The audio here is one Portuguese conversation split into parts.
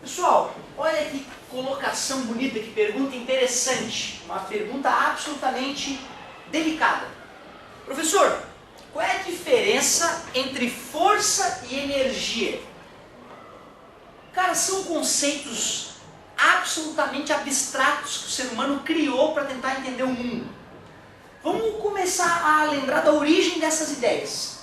Pessoal, olha que colocação bonita, que pergunta interessante. Uma pergunta absolutamente delicada. Professor, qual é a diferença entre força e energia? Cara, são conceitos absolutamente abstratos que o ser humano criou para tentar entender o mundo. Vamos começar a lembrar da origem dessas ideias.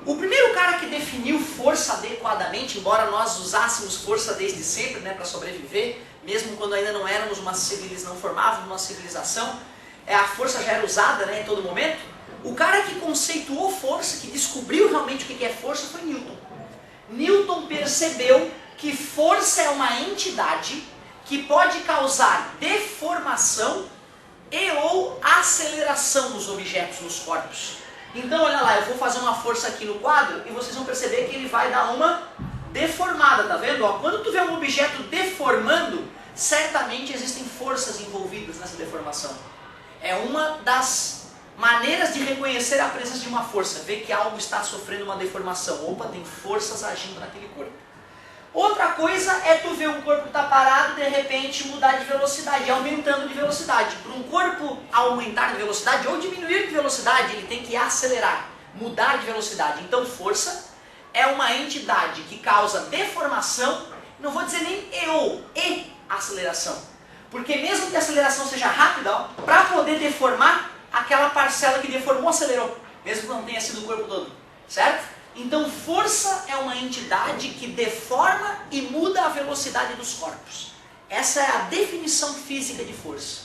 O primeiro cara que definiu força adequadamente, embora nós usássemos força desde sempre, né, para sobreviver, mesmo quando ainda não éramos uma civilização, não formávamos uma civilização, a força já era usada, né, em todo momento. O cara que conceituou força, que descobriu realmente o que é força, foi Newton. Newton percebeu que força é uma entidade que pode causar deformação e ou aceleração nos objetos, nos corpos. Então olha lá, eu vou fazer uma força aqui no quadro e vocês vão perceber que ele vai dar uma deformada, tá vendo? Ó, quando tu vê um objeto deformando, certamente existem forças envolvidas nessa deformação. É uma das maneiras de reconhecer a presença de uma força, ver que algo está sofrendo uma deformação. Opa, tem forças agindo naquele corpo. Outra coisa é tu ver um corpo que está parado e de repente mudar de velocidade, aumentando de velocidade. Para um corpo aumentar de velocidade ou diminuir de velocidade, ele tem que acelerar, mudar de velocidade. Então força é uma entidade que causa deformação, não vou dizer nem e aceleração. Porque mesmo que a aceleração seja rápida, para poder deformar, aquela parcela que deformou acelerou, mesmo que não tenha sido o corpo todo, certo? Então força é uma entidade que deforma e muda a velocidade dos corpos. Essa é a definição física de força.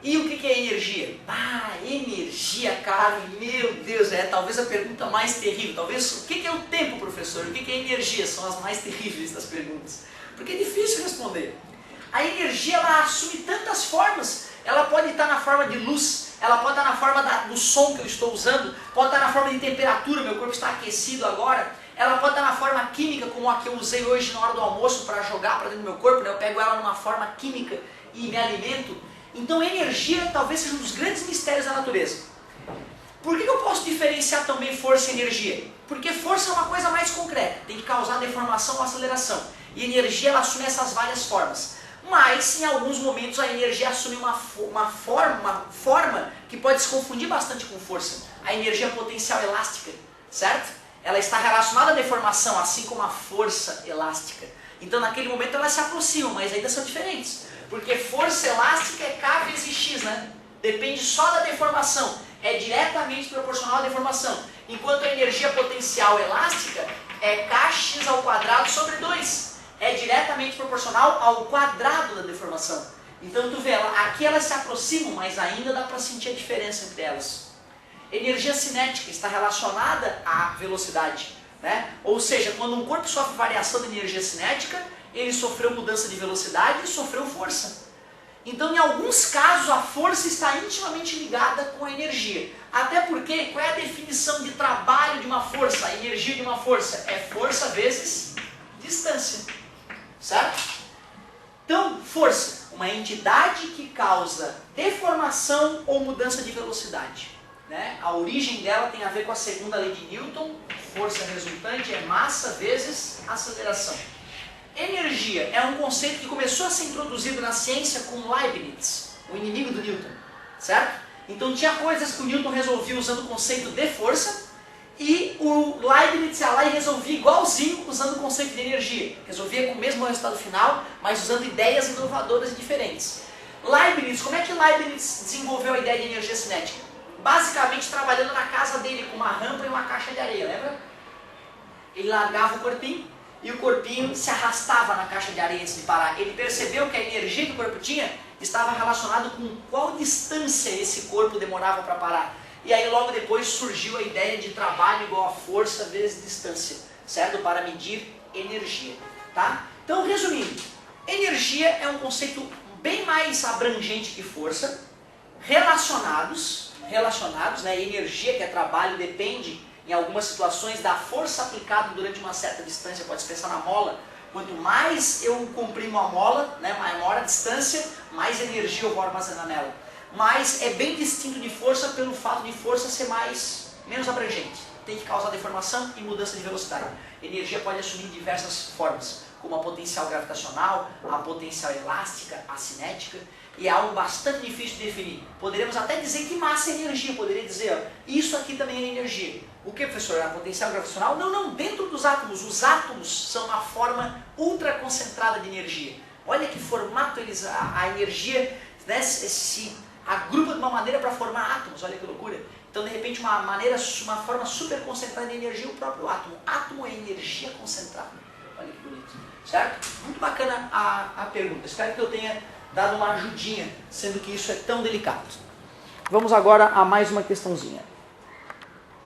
E o que é energia? Ah, energia, cara, meu Deus, é talvez a pergunta mais terrível. Talvez, o que é o tempo, professor? O que é energia? São as mais terríveis das perguntas. Porque é difícil responder. A energia, ela assume tantas formas. Ela pode estar na forma de luz, ela pode estar na forma do som que eu estou usando, pode estar na forma de temperatura, meu corpo está aquecido agora, ela pode estar na forma química, como a que eu usei hoje na hora do almoço para jogar para dentro do meu corpo, né? Eu pego ela numa forma química e me alimento. Então energia talvez seja um dos grandes mistérios da natureza. Por que eu posso diferenciar também força e energia? Porque força é uma coisa mais concreta, tem que causar deformação ou aceleração. E energia ela assume essas várias formas. Mas, em alguns momentos, a energia assume uma forma que pode se confundir bastante com força. A energia potencial elástica, certo? Ela está relacionada à deformação, assim como a força elástica. Então, naquele momento, elas se aproximam, mas ainda são diferentes. Porque força elástica é K vezes X, né? Depende só da deformação. É diretamente proporcional à deformação. Enquanto a energia potencial elástica é Kx ao quadrado sobre 2. É diretamente proporcional ao quadrado da deformação. Então tu vê, aqui elas se aproximam, mas ainda dá para sentir a diferença entre elas. Energia cinética está relacionada à velocidade, né? Ou seja, quando um corpo sofre variação de energia cinética, ele sofreu mudança de velocidade e sofreu força. Então em alguns casos a força está intimamente ligada com a energia. Até porque, qual é a definição de trabalho de uma força, a energia de uma força? É força vezes distância. Certo? Então, força, uma entidade que causa deformação ou mudança de velocidade. Né? A origem dela tem a ver com a segunda lei de Newton, força resultante é massa vezes aceleração. Energia é um conceito que começou a ser introduzido na ciência com Leibniz, o inimigo do Newton. Certo? Então tinha coisas que o Newton resolvia usando o conceito de força, e o Leibniz ia lá e resolvia igualzinho usando o conceito de energia. Resolvia com o mesmo resultado final, mas usando ideias inovadoras e diferentes. Leibniz, como é que Leibniz desenvolveu a ideia de energia cinética? Basicamente trabalhando na casa dele com uma rampa e uma caixa de areia, lembra? Ele largava o corpinho e o corpinho se arrastava na caixa de areia antes de parar. Ele percebeu que a energia que o corpo tinha estava relacionada com qual distância esse corpo demorava para parar. E aí logo depois surgiu a ideia de trabalho igual a força vezes distância, certo? Para medir energia, tá? Então resumindo, energia é um conceito bem mais abrangente que força, relacionados, né? Energia, que é trabalho, depende em algumas situações da força aplicada durante uma certa distância, pode se pensar na mola. Quanto mais eu comprimo a mola, né, maior a distância, mais energia eu vou armazenar nela. Mas é bem distinto de força pelo fato de força ser menos abrangente. Tem que causar deformação e mudança de velocidade. Energia pode assumir diversas formas, como a potencial gravitacional, a potencial elástica, a cinética, e é algo bastante difícil de definir. Poderíamos até dizer que massa é energia, poderia dizer, ó, isso aqui também é energia. O que, professor? A potencial gravitacional? Não, não, dentro dos átomos. Os átomos são uma forma ultra concentrada de energia. Olha que formato a energia, né, se agrupa de uma maneira para formar átomos, olha que loucura. Então, de repente, uma forma super concentrada de energia é o próprio átomo. Átomo é energia concentrada. Olha que bonito. Certo? Muito bacana a pergunta. Espero que eu tenha dado uma ajudinha, sendo que isso é tão delicado. Vamos agora a mais uma questãozinha.